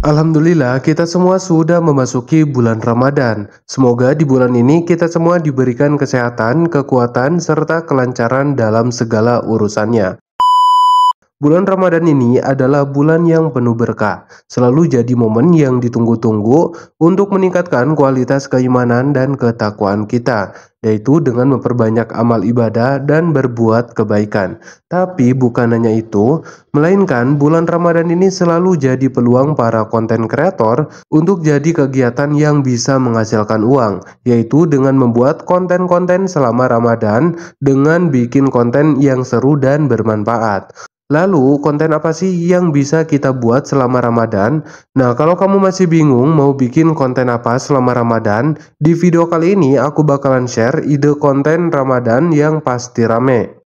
Alhamdulillah, kita semua sudah memasuki bulan Ramadan. Semoga di bulan ini kita semua diberikan kesehatan, kekuatan, serta kelancaran dalam segala urusannya. Bulan Ramadan ini adalah bulan yang penuh berkah, selalu jadi momen yang ditunggu-tunggu untuk meningkatkan kualitas keimanan dan ketakwaan kita, yaitu dengan memperbanyak amal ibadah dan berbuat kebaikan. Tapi bukan hanya itu, melainkan bulan Ramadan ini selalu jadi peluang para konten kreator untuk jadi kegiatan yang bisa menghasilkan uang, yaitu dengan membuat konten-konten selama Ramadan dengan bikin konten yang seru dan bermanfaat. Lalu, konten apa sih yang bisa kita buat selama Ramadan? Nah, kalau kamu masih bingung mau bikin konten apa selama Ramadan, di video kali ini aku bakalan share ide konten Ramadan yang pasti rame.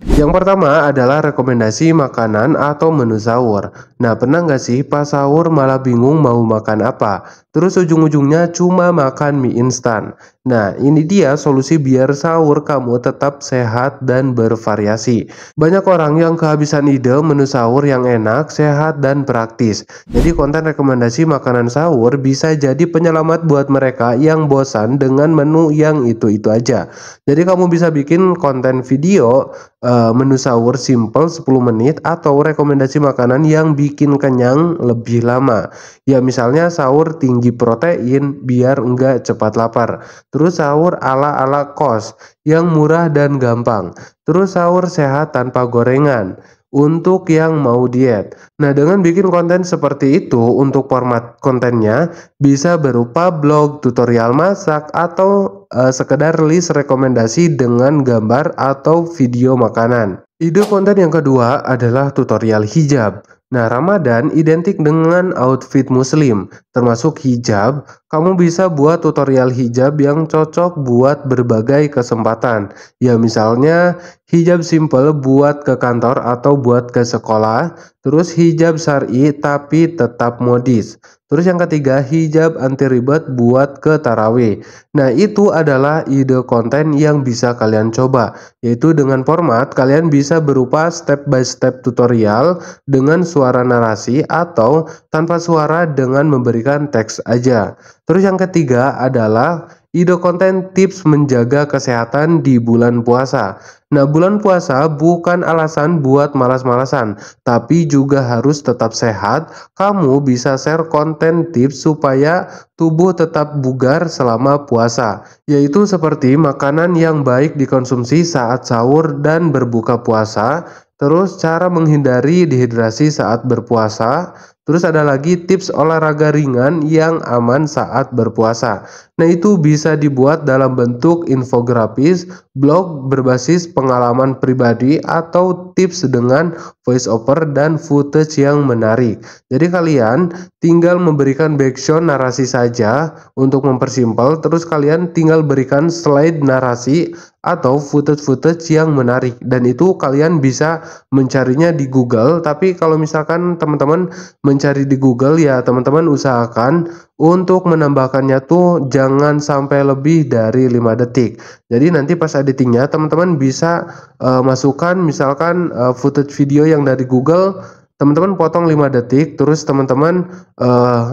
Yang pertama adalah rekomendasi makanan atau menu sahur. Nah, pernah nggak sih pas sahur malah bingung mau makan apa? Terus ujung-ujungnya cuma makan mie instan. Nah, ini dia solusi biar sahur kamu tetap sehat dan bervariasi. Banyak orang yang kehabisan ide menu sahur yang enak, sehat, dan praktis. Jadi konten rekomendasi makanan sahur bisa jadi penyelamat buat mereka yang bosan dengan menu yang itu-itu aja. Jadi kamu bisa bikin konten video menu sahur simple 10 menit atau rekomendasi makanan yang bikin kenyang lebih lama. Ya misalnya sahur tinggi protein biar enggak cepat lapar. Terus sahur ala-ala kos yang murah dan gampang. Terus sahur sehat tanpa gorengan untuk yang mau diet. Nah, dengan bikin konten seperti itu untuk format kontennya bisa berupa blog, tutorial masak, atau sekedar list rekomendasi dengan gambar atau video makanan. Ide konten yang kedua adalah tutorial hijab. Nah, Ramadan identik dengan outfit muslim, termasuk hijab. Kamu bisa buat tutorial hijab yang cocok buat berbagai kesempatan. Ya, misalnya hijab simple buat ke kantor atau buat ke sekolah, terus hijab syar'i tapi tetap modis. Terus yang ketiga, hijab anti ribet buat ke tarawih. Nah, itu adalah ide konten yang bisa kalian coba, yaitu dengan format kalian bisa berupa step by step tutorial dengan suara narasi atau tanpa suara dengan memberikan teks aja. Terus yang ketiga adalah ide konten tips menjaga kesehatan di bulan puasa. Nah, bulan puasa bukan alasan buat malas-malasan, tapi juga harus tetap sehat. Kamu bisa share konten tips supaya tubuh tetap bugar selama puasa, yaitu seperti makanan yang baik dikonsumsi saat sahur dan berbuka puasa, terus cara menghindari dehidrasi saat berpuasa, terus ada lagi tips olahraga ringan yang aman saat berpuasa. Nah, itu bisa dibuat dalam bentuk infografis, blog berbasis pengalaman pribadi, atau tips dengan voice over dan footage yang menarik. Jadi kalian tinggal memberikan background narasi saja untuk mempersimpel, terus kalian tinggal berikan slide narasi atau footage-footage yang menarik, dan itu kalian bisa mencarinya di Google. Tapi kalau misalkan teman-teman mencari di Google, ya teman-teman usahakan untuk menambahkannya tuh jangan sampai lebih dari 5 detik. Jadi nanti pas editingnya teman-teman bisa masukkan misalkan footage video yang dari Google, teman-teman potong 5 detik, terus teman-teman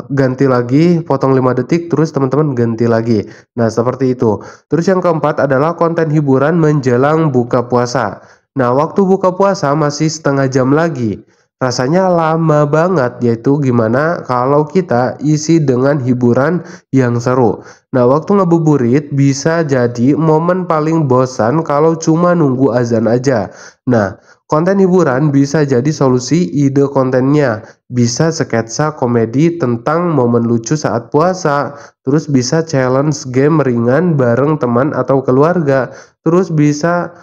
ganti lagi, potong 5 detik, terus teman-teman ganti lagi. Nah, seperti itu. Terus yang keempat adalah konten hiburan menjelang buka puasa. Nah, waktu buka puasa masih setengah jam lagi. Rasanya lama banget, yaitu gimana kalau kita isi dengan hiburan yang seru. Nah, waktu ngabuburit bisa jadi momen paling bosan kalau cuma nunggu azan aja. Nah, konten hiburan bisa jadi solusi ide kontennya. Bisa sketsa komedi tentang momen lucu saat puasa, terus bisa challenge game ringan bareng teman atau keluarga, terus bisa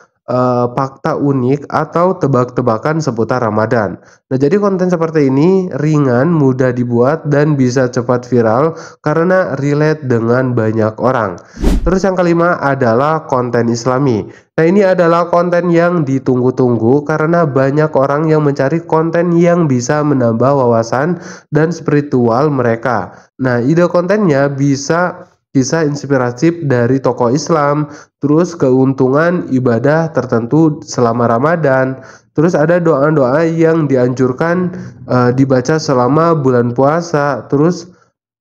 fakta unik atau tebak-tebakan seputar Ramadan. Nah, jadi konten seperti ini ringan, mudah dibuat, dan bisa cepat viral karena relate dengan banyak orang. Terus yang kelima adalah konten Islami. Nah, ini adalah konten yang ditunggu-tunggu karena banyak orang yang mencari konten yang bisa menambah wawasan dan spiritual mereka. Nah, ide kontennya bisa kisah inspiratif dari tokoh Islam, terus keuntungan ibadah tertentu selama Ramadan, Terus ada doa-doa yang dianjurkan dibaca selama bulan puasa. Terus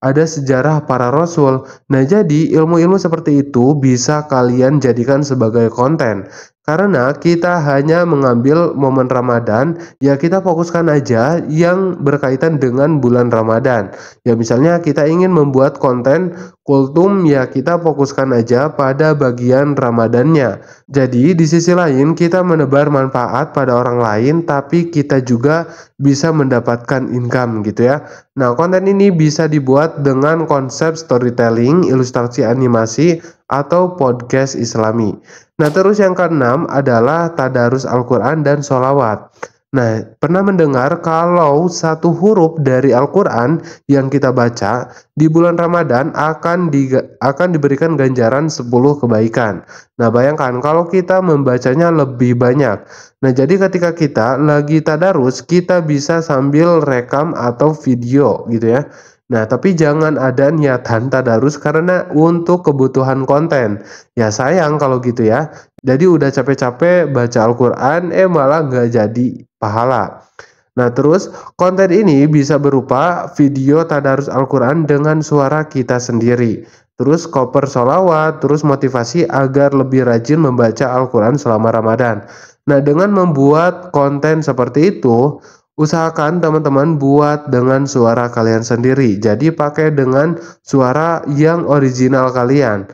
ada sejarah para rasul. Nah, jadi ilmu-ilmu seperti itu bisa kalian jadikan sebagai konten. Karena kita hanya mengambil momen Ramadan, ya kita fokuskan aja yang berkaitan dengan bulan Ramadan. Ya misalnya kita ingin membuat konten kultum, ya kita fokuskan aja pada bagian Ramadannya. Jadi di sisi lain kita menebar manfaat pada orang lain, tapi kita juga bisa mendapatkan income gitu ya. Nah, konten ini bisa dibuat dengan konsep storytelling, ilustrasi animasi, atau podcast Islami. Nah, terus yang keenam adalah tadarus Al-Quran dan sholawat. Nah, pernah mendengar kalau satu huruf dari Al-Quran yang kita baca di bulan Ramadan akan diberikan ganjaran 10 kebaikan. Nah, bayangkan kalau kita membacanya lebih banyak. Nah, jadi ketika kita lagi tadarus, kita bisa sambil rekam atau video gitu ya. Nah, tapi jangan ada niatan tadarus karena untuk kebutuhan konten. Ya sayang kalau gitu ya. Jadi udah capek-capek baca Al-Quran, malah nggak jadi pahala. Nah, terus konten ini bisa berupa video tadarus Al-Quran dengan suara kita sendiri. Terus koper sholawat, terus motivasi agar lebih rajin membaca Al-Quran selama Ramadan. Nah, dengan membuat konten seperti itu, usahakan teman-teman buat dengan suara kalian sendiri. Jadi pakai dengan suara yang original kalian.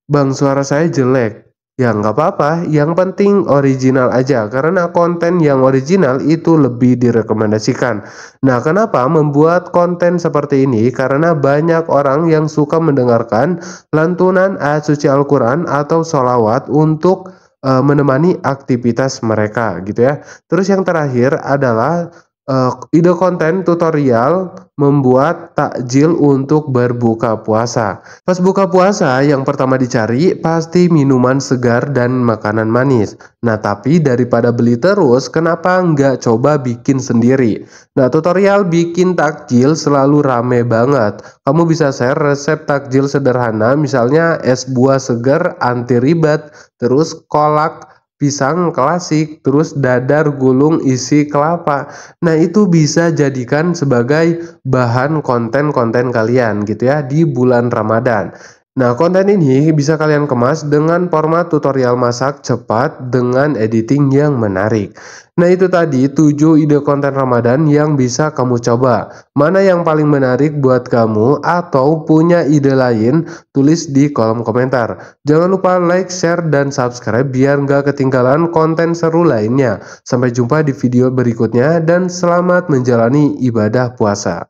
Bang, suara saya jelek. Ya nggak apa-apa, yang penting original aja. Karena konten yang original itu lebih direkomendasikan. Nah, kenapa membuat konten seperti ini? Karena banyak orang yang suka mendengarkan lantunan ayat suci Al-Quran atau sholawat untuk menemani aktivitas mereka gitu ya. Terus yang terakhir adalah ide konten tutorial membuat takjil untuk berbuka puasa. Pas buka puasa, yang pertama dicari pasti minuman segar dan makanan manis. Nah, tapi daripada beli terus, kenapa nggak coba bikin sendiri? Nah, tutorial bikin takjil selalu rame banget. Kamu bisa share resep takjil sederhana, misalnya es buah segar anti ribet, terus kolak pisang klasik, terus dadar gulung isi kelapa. Nah, itu bisa jadikan sebagai bahan konten-konten kalian gitu ya di bulan Ramadan. Nah, konten ini bisa kalian kemas dengan format tutorial masak cepat dengan editing yang menarik. Nah, itu tadi 7 ide konten Ramadan yang bisa kamu coba. Mana yang paling menarik buat kamu atau punya ide lain? Tulis di kolom komentar. Jangan lupa like, share, dan subscribe biar nggak ketinggalan konten seru lainnya. Sampai jumpa di video berikutnya dan selamat menjalani ibadah puasa.